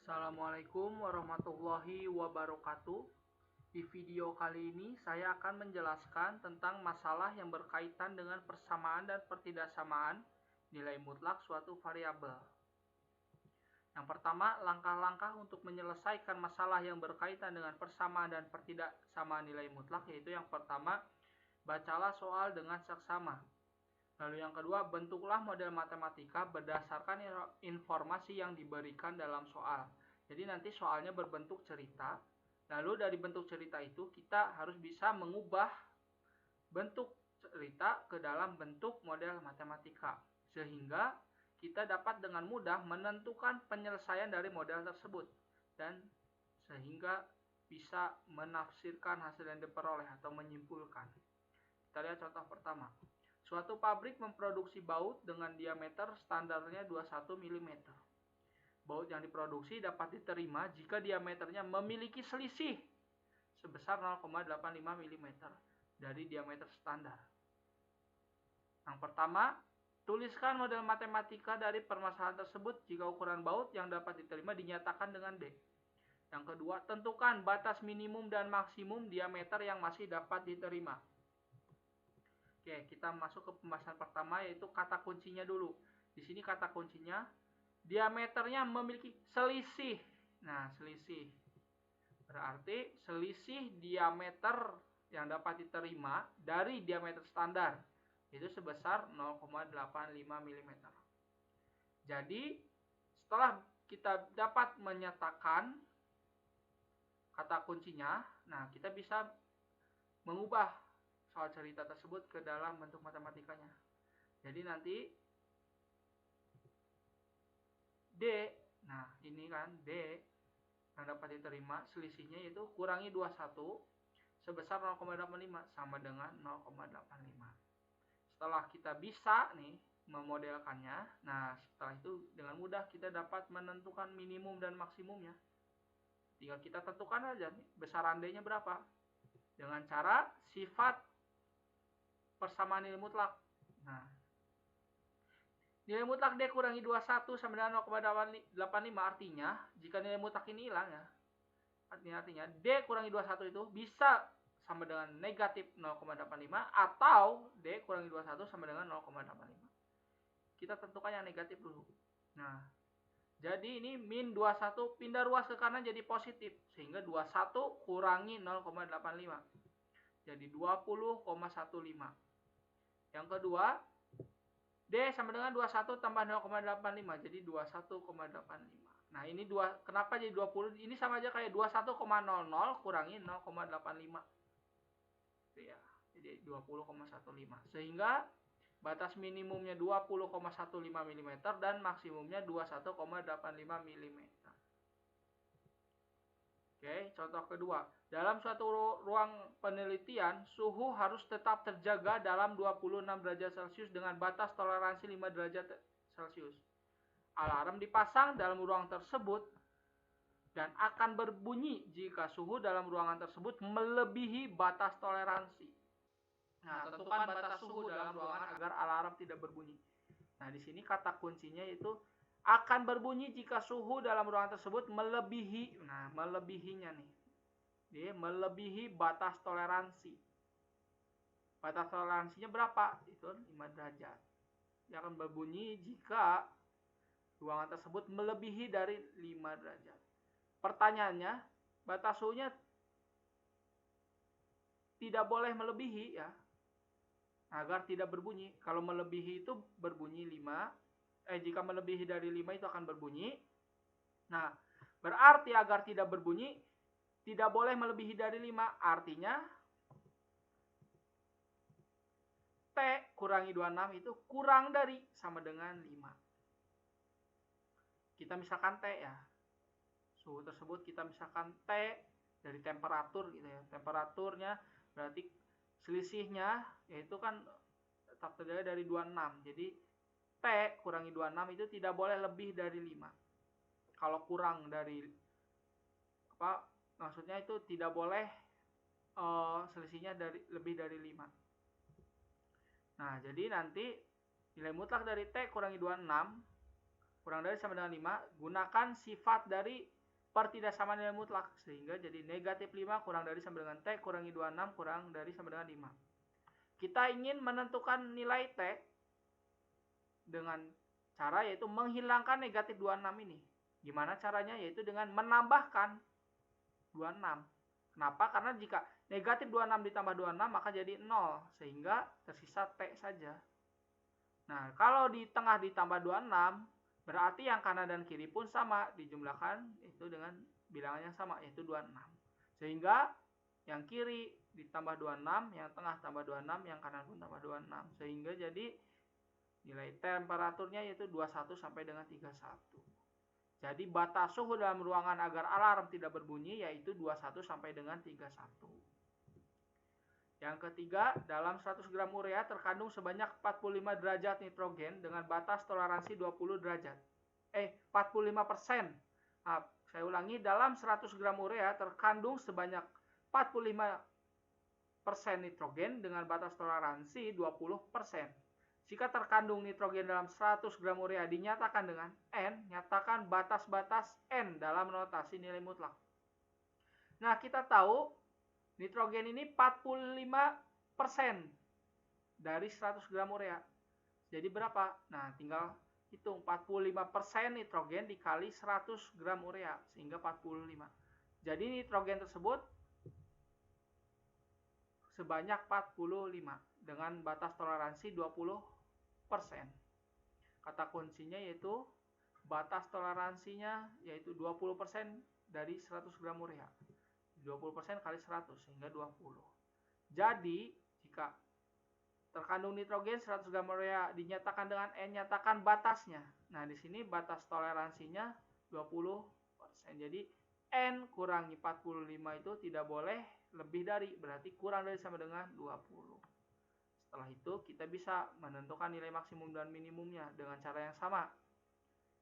Assalamualaikum warahmatullahi wabarakatuh. Di video kali ini saya akan menjelaskan tentang masalah yang berkaitan dengan persamaan dan pertidaksamaan nilai mutlak suatu variabel. Yang pertama, langkah-langkah untuk menyelesaikan masalah yang berkaitan dengan persamaan dan pertidaksamaan nilai mutlak, yaitu yang pertama, bacalah soal dengan seksama. Lalu yang kedua, bentuklah model matematika berdasarkan informasi yang diberikan dalam soal. Jadi nanti soalnya berbentuk cerita, lalu dari bentuk cerita itu kita harus bisa mengubah bentuk cerita ke dalam bentuk model matematika, sehingga kita dapat dengan mudah menentukan penyelesaian dari model tersebut, dan sehingga bisa menafsirkan hasil yang diperoleh atau menyimpulkan. Kita lihat contoh pertama. Suatu pabrik memproduksi baut dengan diameter standarnya 21 mm. Baut yang diproduksi dapat diterima jika diameternya memiliki selisih sebesar 0,85 mm dari diameter standar. Yang pertama, tuliskan model matematika dari permasalahan tersebut jika ukuran baut yang dapat diterima dinyatakan dengan D. Yang kedua, tentukan batas minimum dan maksimum diameter yang masih dapat diterima. Oke, kita masuk ke pembahasan pertama, yaitu kata kuncinya dulu. Di sini kata kuncinya diameternya memiliki selisih. Nah, selisih berarti selisih diameter yang dapat diterima dari diameter standar itu sebesar 0,85 mm. Jadi, setelah kita dapat menyatakan kata kuncinya, nah kita bisa mengubah soal cerita tersebut ke dalam bentuk matematikanya. Jadi nanti D, nah ini kan D yang dapat diterima selisihnya yaitu kurangi 21 sebesar 0,85 sama dengan 0,85. Setelah kita bisa nih memodelkannya, nah setelah itu dengan mudah kita dapat menentukan minimum dan maksimumnya. Tinggal kita tentukan aja nih besaran D-nya berapa dengan cara sifat persamaan nilai mutlak. Nah, nilai mutlak D kurangi 21 sama dengan 0,85 artinya jika nilai mutlak ini hilang ya. Artinya D kurangi 21 itu bisa sama dengan negatif 0,85 atau D kurangi 21 sama dengan 0,85. Kita tentukan yang negatif dulu. Nah, jadi ini min 21 pindah ruas ke kanan jadi positif sehingga 21 kurangi 0,85 jadi 20,15. Yang kedua, D sama dengan 21 tambah 0,85 jadi 21,85. Nah, ini kenapa jadi 20? Ini sama aja kayak 21,00 kurangi 0,85. Ya, jadi 20,15. Sehingga batas minimumnya 20,15 mm dan maksimumnya 21,85 mm. Oke, contoh kedua. Dalam suatu ruang penelitian, suhu harus tetap terjaga dalam 26 derajat Celcius dengan batas toleransi 5 derajat Celcius. Alarm dipasang dalam ruang tersebut dan akan berbunyi jika suhu dalam ruangan tersebut melebihi batas toleransi. Nah, tentukan batas suhu dalam ruangan agar alarm tidak berbunyi. Nah, di sini kata kuncinya itu akan berbunyi jika suhu dalam ruangan tersebut melebihi, nah melebihinya nih, dia melebihi batas toleransi. Batas toleransinya berapa? Itu 5 derajat. Dia akan berbunyi jika ruangan tersebut melebihi dari 5 derajat. Pertanyaannya, batas suhunya tidak boleh melebihi ya, agar tidak berbunyi. Kalau melebihi itu berbunyi 5. Jika melebihi dari 5 itu akan berbunyi. Nah, berarti agar tidak berbunyi tidak boleh melebihi dari 5. Artinya T kurangi 26 itu kurang dari sama dengan 5. Kita misalkan T ya. Suhu tersebut kita misalkan T dari temperatur gitu ya. Temperaturnya berarti selisihnya yaitu kan tetap terjaga dari 26. Jadi T kurangi 26 itu tidak boleh lebih dari 5. Kalau kurang dari maksudnya itu tidak boleh selisihnya lebih dari 5. Nah, jadi nanti nilai mutlak dari T kurangi 26 kurang dari sama dengan 5, gunakan sifat dari pertidaksamaan nilai mutlak, sehingga jadi negatif 5 kurang dari sama dengan T kurangi 26 kurang dari sama dengan 5. Kita ingin menentukan nilai T dengan cara yaitu menghilangkan negatif 26 ini. Gimana caranya? Yaitu dengan menambahkan 26. Kenapa? Karena jika negatif 26 ditambah 26 maka jadi 0, sehingga tersisa T saja. Nah, kalau di tengah ditambah 26, berarti yang kanan dan kiri pun sama, dijumlahkan itu dengan bilangan yang sama, yaitu 26. Sehingga yang kiri ditambah 26, yang tengah tambah 26, yang kanan pun tambah 26. Sehingga jadi nilai temperaturnya yaitu 21 sampai dengan 31. Jadi batas suhu dalam ruangan agar alarm tidak berbunyi yaitu 21 sampai dengan 31. Yang ketiga, dalam 100 gram urea terkandung sebanyak 45 derajat nitrogen dengan batas toleransi 20 derajat. 45%. Saya ulangi, dalam 100 gram urea terkandung sebanyak 45% nitrogen dengan batas toleransi 20%. Jika terkandung nitrogen dalam 100 gram urea dinyatakan dengan N, nyatakan batas-batas N dalam notasi nilai mutlak. Nah, kita tahu nitrogen ini 45% dari 100 gram urea. Jadi berapa? Nah, tinggal hitung 45% nitrogen dikali 100 gram urea, sehingga 45. Jadi nitrogen tersebut sebanyak 45 dengan batas toleransi 20%. Kata kuncinya yaitu batas toleransinya yaitu 20% dari 100 gram urea. 20% kali 100 sehingga 20. Jadi, jika terkandung nitrogen 100 gram urea dinyatakan dengan N, nyatakan batasnya. Nah, di sini batas toleransinya 20%. Jadi, N kurangi 45 itu tidak boleh lebih dari, berarti kurang dari sama dengan 20. Setelah itu, kita bisa menentukan nilai maksimum dan minimumnya dengan cara yang sama.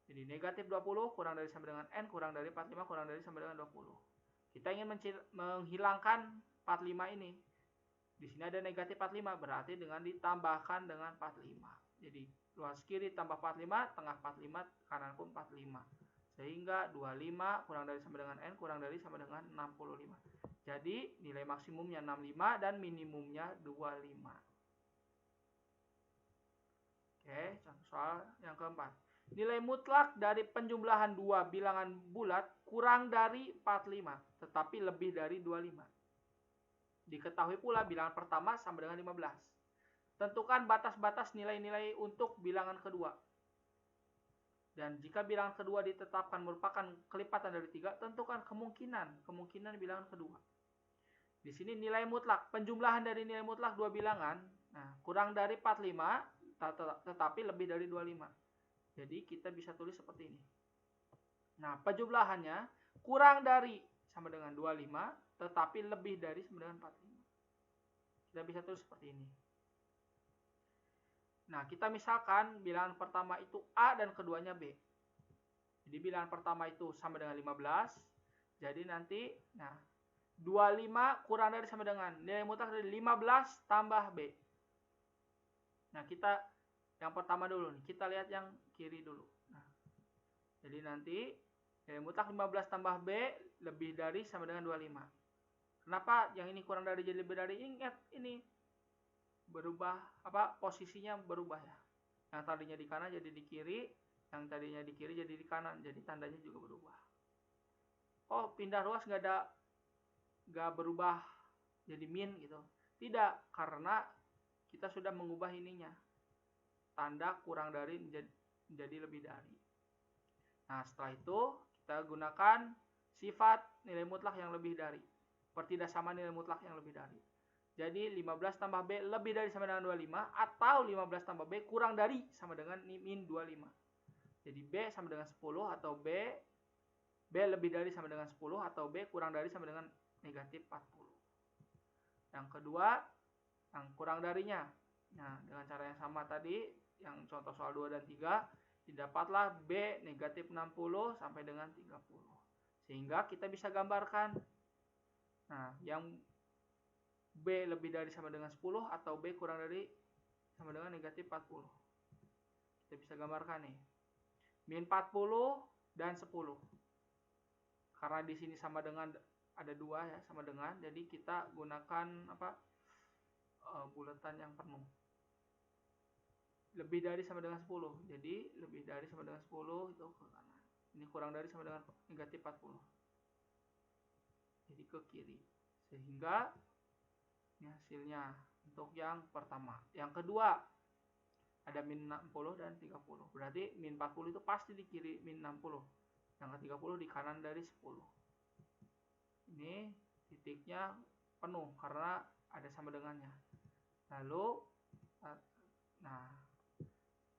Jadi, negatif 20 kurang dari sama dengan N kurang dari 45 kurang dari sama dengan 20. Kita ingin menghilangkan 45 ini. Di sini ada negatif 45, berarti dengan ditambahkan dengan 45. Jadi luas kiri tambah 45, tengah 45, kanan pun 45. Sehingga 25 kurang dari sama dengan N kurang dari sama dengan 65. Jadi nilai maksimumnya 65 dan minimumnya 25. Oke, contoh soal yang keempat. Nilai mutlak dari penjumlahan dua bilangan bulat kurang dari 45, tetapi lebih dari 25. Diketahui pula bilangan pertama sama dengan 15. Tentukan batas-batas nilai-nilai untuk bilangan kedua. Dan jika bilangan kedua ditetapkan merupakan kelipatan dari 3, tentukan kemungkinan bilangan kedua. Di sini nilai mutlak, penjumlahan dari nilai mutlak dua bilangan, kurang dari 45, tetapi lebih dari 25. Jadi kita bisa tulis seperti ini. Nah, penjumlahannya kurang dari sama dengan 25, tetapi lebih dari sama dengan 45. Kita bisa tulis seperti ini. Nah, kita misalkan bilangan pertama itu A dan keduanya B. Jadi bilangan pertama itu sama dengan 15. Jadi nanti, 25 kurang dari sama dengan nilai mutlak dari 15 tambah B. Nah, kita yang pertama dulu nih, kita lihat yang kiri dulu. Jadi nanti nilai mutlak 15 tambah B lebih dari sama dengan 25. Kenapa yang ini kurang dari jadi lebih dari? Ingat ini berubah posisinya berubah ya. Yang tadinya di kanan jadi di kiri, yang tadinya di kiri jadi di kanan, jadi tandanya juga berubah. Oh, pindah ruas nggak berubah jadi min gitu. Tidak, karena kita sudah mengubah ininya. Tanda kurang dari menjadi lebih dari. Nah, setelah itu kita gunakan sifat nilai mutlak yang lebih dari. Pertidaksamaan nilai mutlak yang lebih dari. Jadi 15 tambah B lebih dari sama dengan 25 atau 15 tambah B kurang dari sama dengan min 25. Jadi B sama dengan 10 atau B lebih dari sama dengan 10 atau B kurang dari sama dengan negatif 40. Yang kedua, yang kurang darinya. Nah, dengan cara yang sama tadi, yang contoh soal 2 dan 3, didapatlah B negatif 60 sampai dengan 30. Sehingga kita bisa gambarkan. Nah, yang B lebih dari sama dengan 10 atau B kurang dari sama dengan negatif 40. Kita bisa gambarkan nih. min 40 dan 10. Karena di sini sama dengan ada 2 ya, sama dengan, jadi kita gunakan bulatan yang penuh. Lebih dari sama dengan 10. Jadi lebih dari sama dengan 10 itu ke kanan. Ini kurang dari sama dengan negatif 40. Jadi ke kiri. Sehingga ini hasilnya untuk yang pertama. Yang kedua ada min 60 dan 30. Berarti min 40 itu pasti di kiri min 60. Yang ke 30 di kanan dari 10. Ini titiknya penuh karena ada sama dengannya. Lalu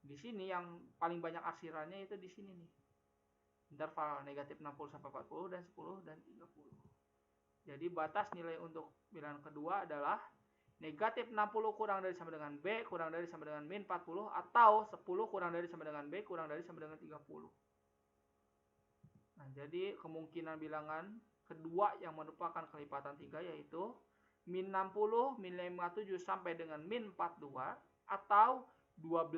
di sini yang paling banyak arsirannya itu di sini nih. Interval negatif 60 sampai 40 dan 10 dan 30. Jadi batas nilai untuk bilangan kedua adalah negatif 60 kurang dari sama dengan B kurang dari sama dengan min 40 atau 10 kurang dari sama dengan B kurang dari sama dengan 30. Nah, jadi kemungkinan bilangan kedua yang merupakan kelipatan 3 yaitu min 60, min 57 sampai dengan min 42 atau 12,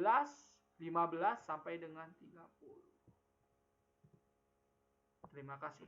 15 sampai dengan 30. Terima kasih.